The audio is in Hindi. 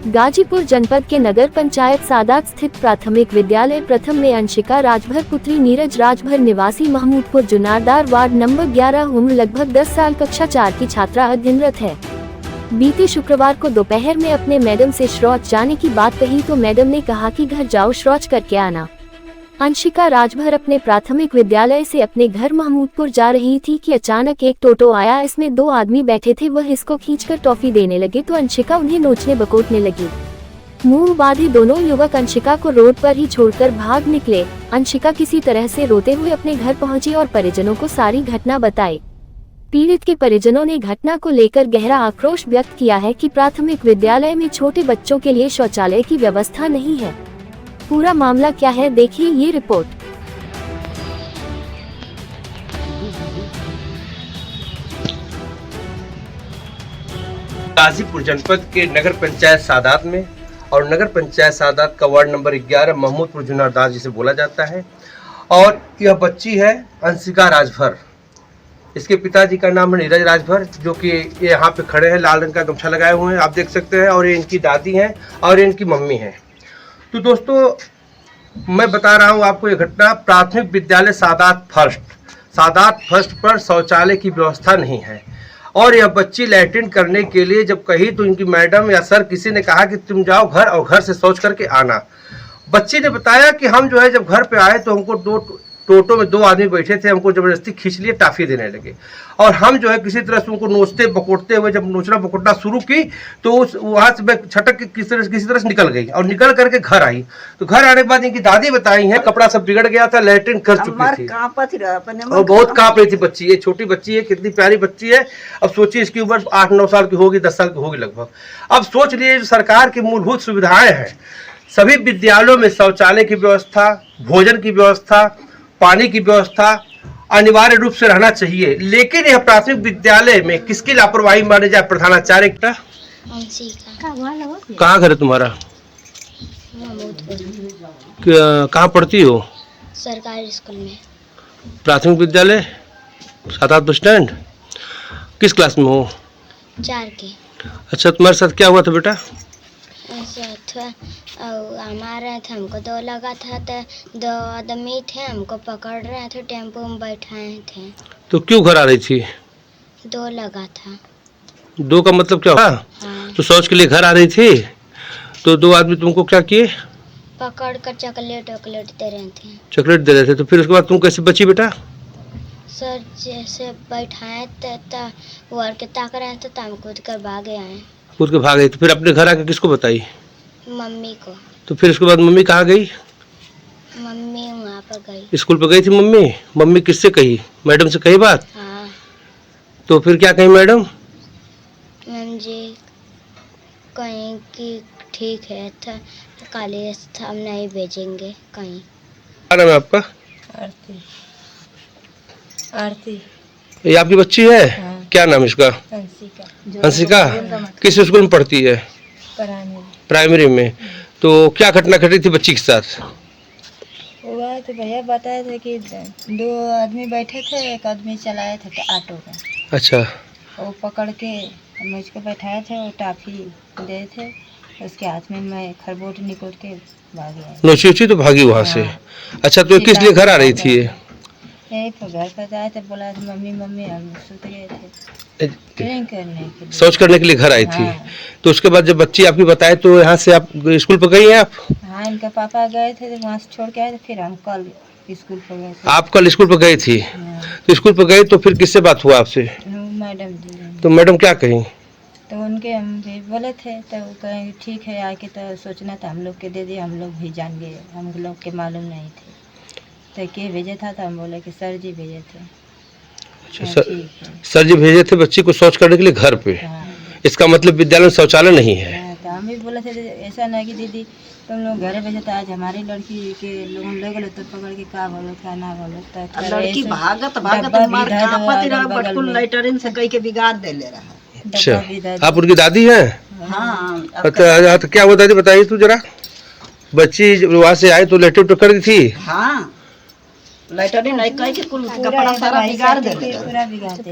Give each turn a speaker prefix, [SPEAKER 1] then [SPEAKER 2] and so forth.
[SPEAKER 1] गाजीपुर जनपद के नगर पंचायत सादात स्थित प्राथमिक विद्यालय प्रथम में अंशिका राजभर पुत्री नीरज राजभर निवासी महमूदपुर जुनारदार वार्ड नंबर 11 उम्र लगभग 10 साल कक्षा 4 की छात्रा अध्ययनरत है। बीते शुक्रवार को दोपहर में अपने मैडम से शौच जाने की बात कही तो मैडम ने कहा कि घर जाओ शौच करके आना। अंशिका राजभर अपने प्राथमिक विद्यालय से अपने घर महमूदपुर जा रही थी कि अचानक एक टोटो आया। इसमें 2 आदमी बैठे थे। वह इसको खींचकर टॉफी देने लगे तो अंशिका उन्हें नोचने बकोटने लगी। मुंह बांधे दोनों युवक अंशिका को रोड पर ही छोड़कर भाग निकले। अंशिका किसी तरह से रोते हुए अपने घर पहुंची और परिजनों को सारी घटना बताई। पीड़ित के परिजनों ने घटना को लेकर गहरा आक्रोश व्यक्त किया है कि प्राथमिक विद्यालय में छोटे बच्चों के लिए शौचालय की व्यवस्था नहीं है। पूरा मामला क्या है, देखिए ये रिपोर्ट।
[SPEAKER 2] गाजीपुर जनपद के नगर पंचायत सादात में और नगर पंचायत सादात का वार्ड नंबर 11 महमूदपुर जुनारदार जिसे बोला जाता है, और यह बच्ची है अंशिका राजभर। इसके पिताजी का नाम है नीरज राजभर, जो कि ये यहाँ पे खड़े हैं, लाल रंग का गमछा लगाए हुए हैं, आप देख सकते हैं। और ये इनकी दादी हैं और ये इनकी मम्मी हैं। तो दोस्तों, मैं बता रहा हूँ आपको ये घटना प्राथमिक विद्यालय सादात फर्स्ट पर शौचालय की व्यवस्था नहीं है। और यह बच्ची लैट्रिन करने के लिए जब कही तो इनकी मैडम या सर किसी ने कहा कि तुम जाओ घर और घर से शौच करके आना। बच्ची ने बताया कि हम जो है जब घर पे आए तो हमको टोटो में 2 आदमी बैठे थे, हमको जबरदस्ती खींच लिए, टाफी देने लगे। और हम जो है किसी तरह से उनको नोचते बकोटते हुए जब नोचना बकोटना शुरू की तो उस वहाँ से मैं छटक के किसी तरह से निकल गई और निकल करके घर आई। तो घर आने के बाद इनकी दादी बताई है कपड़ा सब बिगड़ गया था, लैट्रिन कर चुकी थी और बहुत काँप रही थी बच्ची। ये छोटी बच्ची है, कितनी प्यारी बच्ची है। अब सोचिए इसकी उम्र 8-9 साल की होगी, 10 साल की होगी लगभग। अब सोच लिए जो सरकार की मूलभूत सुविधाएं हैं, सभी विद्यालयों में शौचालय की व्यवस्था, भोजन की व्यवस्था, पानी की व्यवस्था अनिवार्य रूप से रहना चाहिए। लेकिन यह प्राथमिक विद्यालय में किसकी लापरवाही माने जाए? प्रधानाचार्य का। कहाँ घर है तुम्हारा? कहाँ पढ़ती हो?
[SPEAKER 3] सरकारी स्कूल में।
[SPEAKER 2] प्राथमिक विद्यालय सादात बस स्टैंड। किस क्लास में हो?
[SPEAKER 3] 4 की।
[SPEAKER 2] अच्छा, तुम्हारे साथ क्या हुआ था बेटा?
[SPEAKER 3] हमारे थे, हमको 2 लगा था तो 2 आदमी थे, हमको पकड़ रहे थे, टेम्पो में बैठाए थे।
[SPEAKER 2] तो क्यों घर आ रही थी?
[SPEAKER 3] 2 लगा था।
[SPEAKER 2] 2 का मतलब क्या हुआ?
[SPEAKER 3] हाँ।
[SPEAKER 2] तो शौच के लिए घर आ रही थी तो 2 आदमी तुमको क्या किए?
[SPEAKER 3] पकड़ कर चॉकलेट दे रहे थे।
[SPEAKER 2] चॉकलेट दे रहे थे। तो फिर उसके बाद तुम कैसे बची बेटा?
[SPEAKER 3] सर जैसे बैठाए थे तो वो के ताक रहे थे तो हम कूद कर भागे आए।
[SPEAKER 2] कूद के भाग गई। तो फिर अपने घर आके किसको बताई?
[SPEAKER 3] मम्मी को।
[SPEAKER 2] तो फिर उसके बाद मम्मी कहाँ गई?
[SPEAKER 3] मम्मी वहाँ पर गई।
[SPEAKER 2] स्कूल पर गई थी मम्मी। मम्मी किससे कही? मैडम से कही बात?
[SPEAKER 3] हाँ।
[SPEAKER 2] तो फिर क्या कही मैडम?
[SPEAKER 3] मैम जी कहीं कि ठीक है था, कॉलेज हम नहीं भेजेंगे कहीं।
[SPEAKER 2] क्या नाम है आपका?
[SPEAKER 4] आरती।
[SPEAKER 2] ये आपकी बच्ची है?
[SPEAKER 4] हाँ।
[SPEAKER 2] क्या नाम है इसका? अंशिका। किस स्कूल में पढ़ती है? प्राइमरी में। तो क्या घटना घटी थी बच्ची के साथ?
[SPEAKER 4] हुआ तो भैया बताए थे कि 2 आदमी बैठे थे, एक आदमी चलाए थे ऑटो में।
[SPEAKER 2] अच्छा।
[SPEAKER 4] वो पकड़ के मुझको बैठाए थे और टाफी दे थे, उसके हाथ में मैं खरबोट निकोट के भाग गया।
[SPEAKER 2] नोची तो भागी वहाँ से। अच्छा, तो किस लिए घर आ रही थी ये?
[SPEAKER 4] यही तो घर पर जाए थे, बोला था मम्मी हम सुत गए थे करने के लिए,
[SPEAKER 2] शौच करने के लिए घर आई थी।
[SPEAKER 4] हाँ।
[SPEAKER 2] तो उसके बाद जब बच्ची आपकी बताए तो यहाँ से आप स्कूल पर गई हैं आप?
[SPEAKER 4] हाँ, इनके पापा गए थे तो वहाँ से छोड़ के आए थे, फिर हम कल स्कूल पर गए थे।
[SPEAKER 2] आप कल स्कूल पर गई थी?
[SPEAKER 4] हाँ।
[SPEAKER 2] तो स्कूल पर गई तो फिर किससे बात हुआ आपसे?
[SPEAKER 4] मैडम जी।
[SPEAKER 2] तो मैडम क्या कही?
[SPEAKER 4] तो उनके हम भी बोले थे तो वो कहें ठीक है, आके तो सोचना था हम लोग के दे दिए, हम लोग भी जान गए, हम लोग के मालूम नहीं थे। तो के भेजे था तो हम बोले कि सर जी भेजे थे।
[SPEAKER 2] अच्छा,
[SPEAKER 4] ठीक है।
[SPEAKER 2] सर जी भेजे थे बच्ची को शौच करने के लिए घर पे।
[SPEAKER 4] हाँ।
[SPEAKER 2] इसका मतलब विद्यालय में शौचालय नहीं है।
[SPEAKER 4] हाँ, तो हम भी बोले थे ऐसा नहीं कि दीदी तुम लोग घरे भेजे तो आज हमारी लड़की के लोग ले गए तो पकड़ के का बोलो क्या ना बोलो तो
[SPEAKER 5] लड़की भागत मार कापत रहा, बटकुल लाइटरिन से कई के बिगाड़ दे ले रहा।
[SPEAKER 2] अच्छा, आप उनकी दादी हैं?
[SPEAKER 5] हाँ।
[SPEAKER 2] तो क्या हुआ दादी, बताइए तू जरा। बच्ची वहाँ से आई तो लैट्रिन कर दी थी?
[SPEAKER 5] हाँ, लाइटरिन कई के कुल कपड़ा सारा बिगाड़ दे ले।
[SPEAKER 4] पूरा बिगाड़ दे।